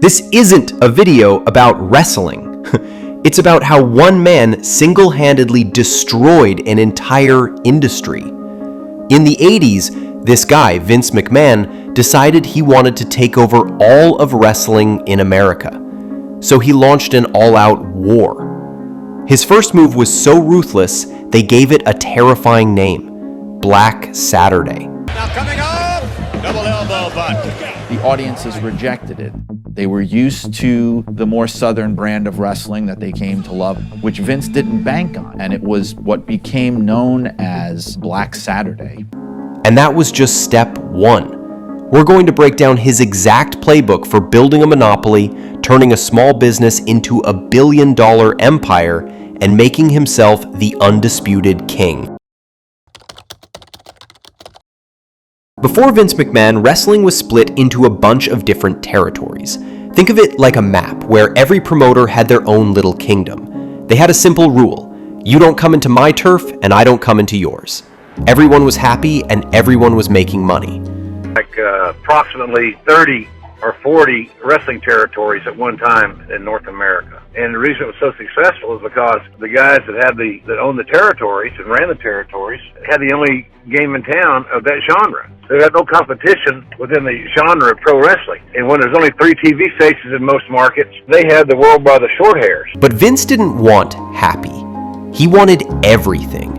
This isn't a video about wrestling. It's about how one man single-handedly destroyed an entire industry. In the 80s, this guy, Vince McMahon, decided he wanted to take over all of wrestling in America. So he launched an all-out war. His first move was so ruthless, they gave it a terrifying name, Black Saturday. Now coming up, double elbow butt. The audiences rejected it. They were used to the more southern brand of wrestling that they came to love, which Vince didn't bank on. And it was what became known as Black Saturday. And that was just step one. We're going to break down his exact playbook for building a monopoly, turning a small business into a billion-dollar empire, and making himself the undisputed king. Before Vince McMahon, wrestling was split into a bunch of different territories. Think of it like a map where every promoter had their own little kingdom. They had a simple rule: you don't come into my turf and I don't come into yours. Everyone was happy and everyone was making money. Like approximately 30 or 40 wrestling territories at one time in North America. And the reason it was so successful is because the guys that owned the territories and ran the territories had the only game in town of that genre. They had no competition within the genre of pro wrestling. And when there's only 3 TV stations in most markets, they had the world by the short hairs. But Vince didn't want happy. He wanted everything.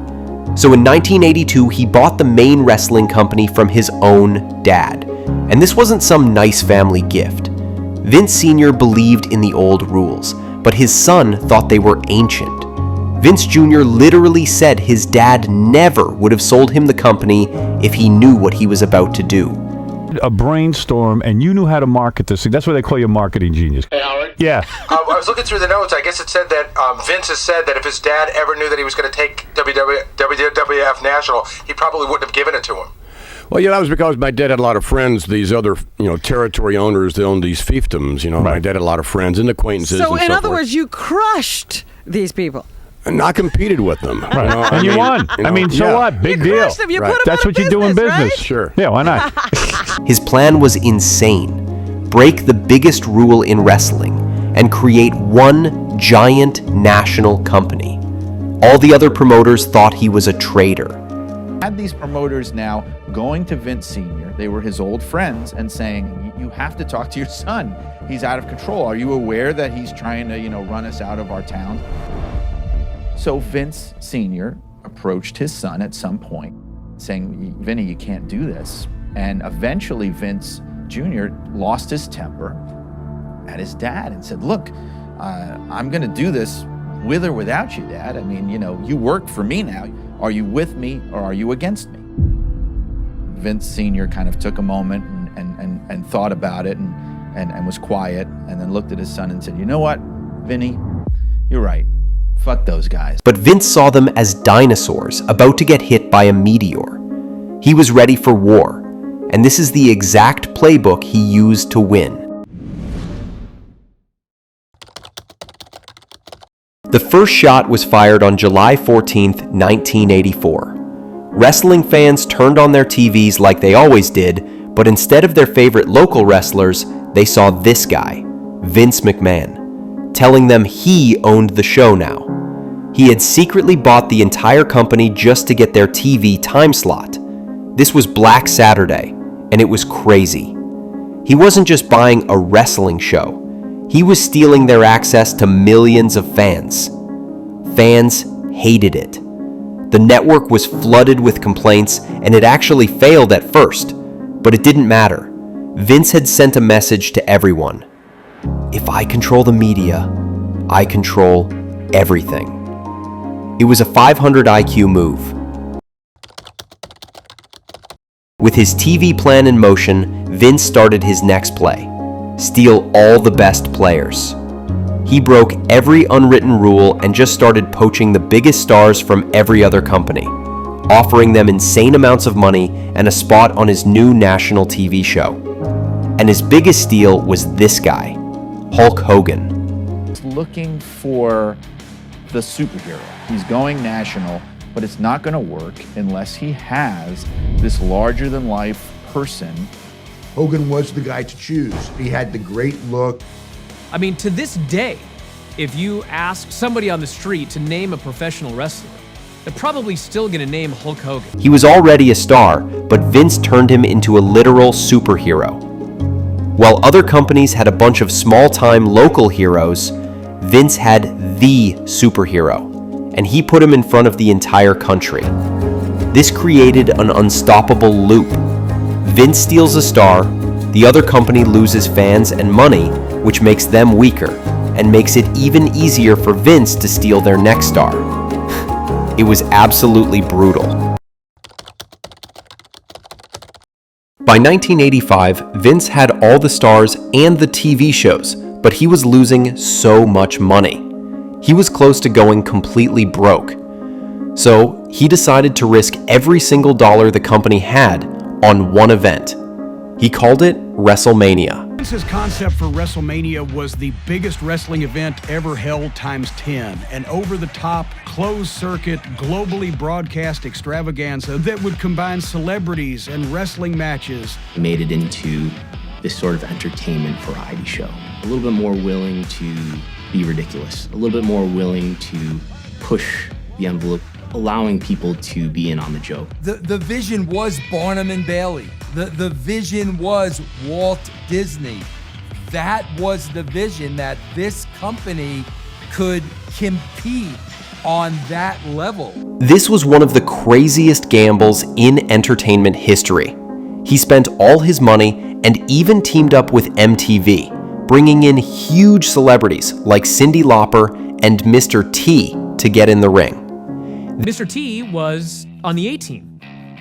So in 1982, he bought the main wrestling company from his own dad. And this wasn't some nice family gift. Vince Sr. believed in the old rules, but his son thought they were ancient. Vince Jr. literally said his dad never would have sold him the company if he knew what he was about to do. A brainstorm, and you knew how to market this thing. That's why they call you a marketing genius. Hey, Howard. Yeah. I was looking through the notes. I guess it said that Vince has said that if his dad ever knew that he was going to take WWF National, he probably wouldn't have given it to him. Well, yeah, that was because my dad had a lot of friends, these other, territory owners that owned these fiefdoms. Right. My dad had a lot of friends and acquaintances. So, and in so other forth. words, you crushed these people. And I competed with them. Right. And you won. So what? Big You deal. crushed them. You put them That's out what of you do in business. right? Sure. Yeah, why not? His plan was insane. Break the biggest rule in wrestling and create one giant national company. All the other promoters thought he was a traitor. Had these promoters now going to Vince Sr., they were his old friends, and saying, you have to talk to your son. He's out of control. Are you aware that he's trying to, run us out of our town? So Vince Sr. approached his son at some point saying, Vinny, you can't do this. And eventually Vince Jr. lost his temper at his dad and said, look, I'm going to do this with or without you, Dad. I mean, you work for me now. Are you with me or are you against me? Vince Sr. kind of took a moment and thought about it and was quiet, and then looked at his son and said, you know what, Vinny, you're right. Fuck those guys. But Vince saw them as dinosaurs about to get hit by a meteor. He was ready for war, and this is the exact playbook he used to win. The first shot was fired on July 14th, 1984. Wrestling fans turned on their TVs like they always did, but instead of their favorite local wrestlers, they saw this guy, Vince McMahon, telling them he owned the show now. He had secretly bought the entire company just to get their TV time slot. This was Black Saturday, and it was crazy. He wasn't just buying a wrestling show. He was stealing their access to millions of fans. Fans hated it. The network was flooded with complaints, and it actually failed at first, but it didn't matter. Vince had sent a message to everyone. If I control the media, I control everything. It was a 500 IQ move. With his TV plan in motion, Vince started his next play: steal all the best players. He broke every unwritten rule and just started poaching the biggest stars from every other company, offering them insane amounts of money and a spot on his new national TV show. And his biggest steal was this guy, Hulk Hogan. He's looking for the superhero. He's going national, but it's not going to work unless he has this larger-than-life person Hogan was the guy to choose. He had the great look. I mean, to this day, if you ask somebody on the street to name a professional wrestler, they're probably still going to name Hulk Hogan. He was already a star, but Vince turned him into a literal superhero. While other companies had a bunch of small-time local heroes, Vince had the superhero, and he put him in front of the entire country. This created an unstoppable loop. Vince steals a star, the other company loses fans and money, which makes them weaker, and makes it even easier for Vince to steal their next star. It was absolutely brutal. By 1985, Vince had all the stars and the TV shows, but he was losing so much money. He was close to going completely broke. So he decided to risk every single dollar the company had on one event. He called it WrestleMania. Vince's concept for WrestleMania was the biggest wrestling event ever held times 10, an over-the-top, closed-circuit, globally broadcast extravaganza that would combine celebrities and wrestling matches. Made it into this sort of entertainment variety show. A little bit more willing to be ridiculous, a little bit more willing to push the envelope, allowing people to be in on the joke. The vision was Barnum and Bailey. The vision was Walt Disney. That was the vision, that this company could compete on that level. This was one of the craziest gambles in entertainment history. He spent all his money and even teamed up with MTV, bringing in huge celebrities like Cyndi Lauper and Mr. T to get in the ring. Mr. T was on the A-Team,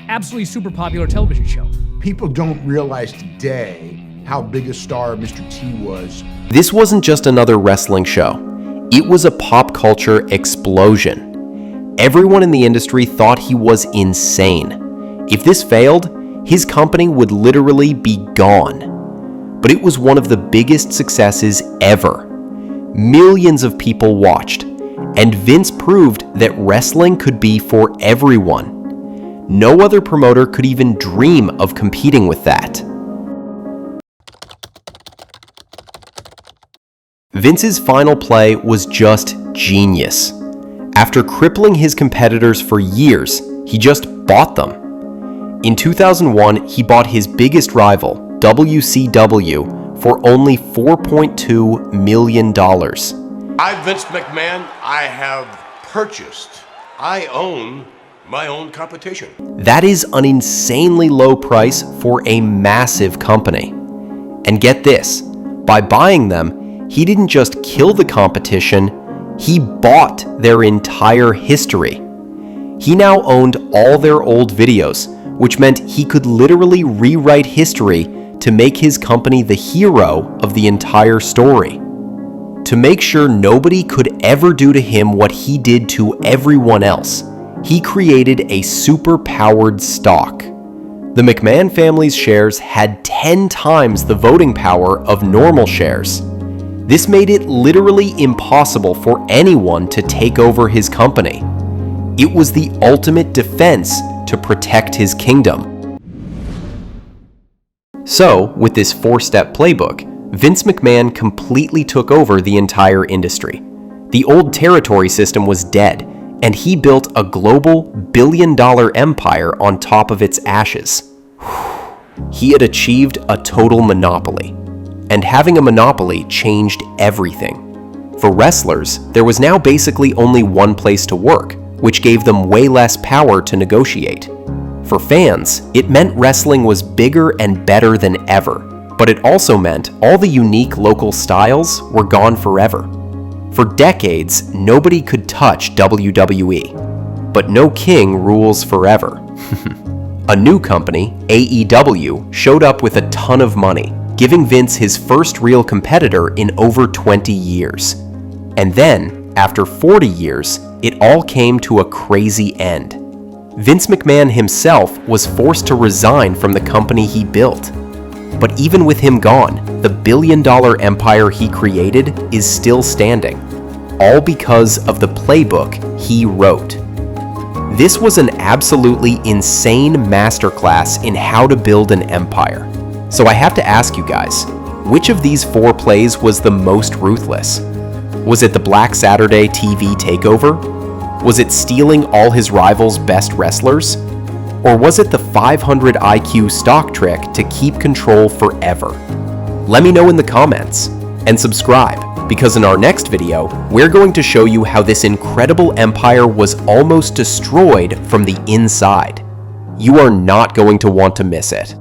absolutely super popular television show. People don't realize today how big a star Mr. T was. This wasn't just another wrestling show. It was a pop culture explosion. Everyone in the industry thought he was insane. If this failed, his company would literally be gone. But it was one of the biggest successes ever. Millions of people watched, and Vince proved that wrestling could be for everyone. No other promoter could even dream of competing with that. Vince's final play was just genius. After crippling his competitors for years, he just bought them. In 2001, he bought his biggest rival, WCW, for only $4.2 million. I'm Vince McMahon. I have purchased, I own my own competition. That is an insanely low price for a massive company. And get this, by buying them, he didn't just kill the competition, he bought their entire history. He now owned all their old videos, which meant he could literally rewrite history to make his company the hero of the entire story. To make sure nobody could ever do to him what he did to everyone else, he created a super-powered stock. The McMahon family's shares had 10 times the voting power of normal shares. This made it literally impossible for anyone to take over his company. It was the ultimate defense to protect his kingdom. So, with this 4-step playbook, Vince McMahon completely took over the entire industry. The old territory system was dead, and he built a global billion-dollar empire on top of its ashes. He had achieved a total monopoly, and having a monopoly changed everything. For wrestlers, there was now basically only one place to work, which gave them way less power to negotiate. For fans, it meant wrestling was bigger and better than ever, but it also meant all the unique local styles were gone forever. For decades, nobody could touch WWE, but no king rules forever. A new company, AEW, showed up with a ton of money, giving Vince his first real competitor in over 20 years. And then, after 40 years, it all came to a crazy end. Vince McMahon himself was forced to resign from the company he built. But even with him gone, the billion-dollar empire he created is still standing, all because of the playbook he wrote. This was an absolutely insane masterclass in how to build an empire. So I have to ask you guys, which of these 4 plays was the most ruthless? Was it the Black Saturday TV takeover? Was it stealing all his rivals' best wrestlers? Or was it the 500 IQ stock trick to keep control forever? Let me know in the comments, and subscribe, because in our next video, we're going to show you how this incredible empire was almost destroyed from the inside. You are not going to want to miss it.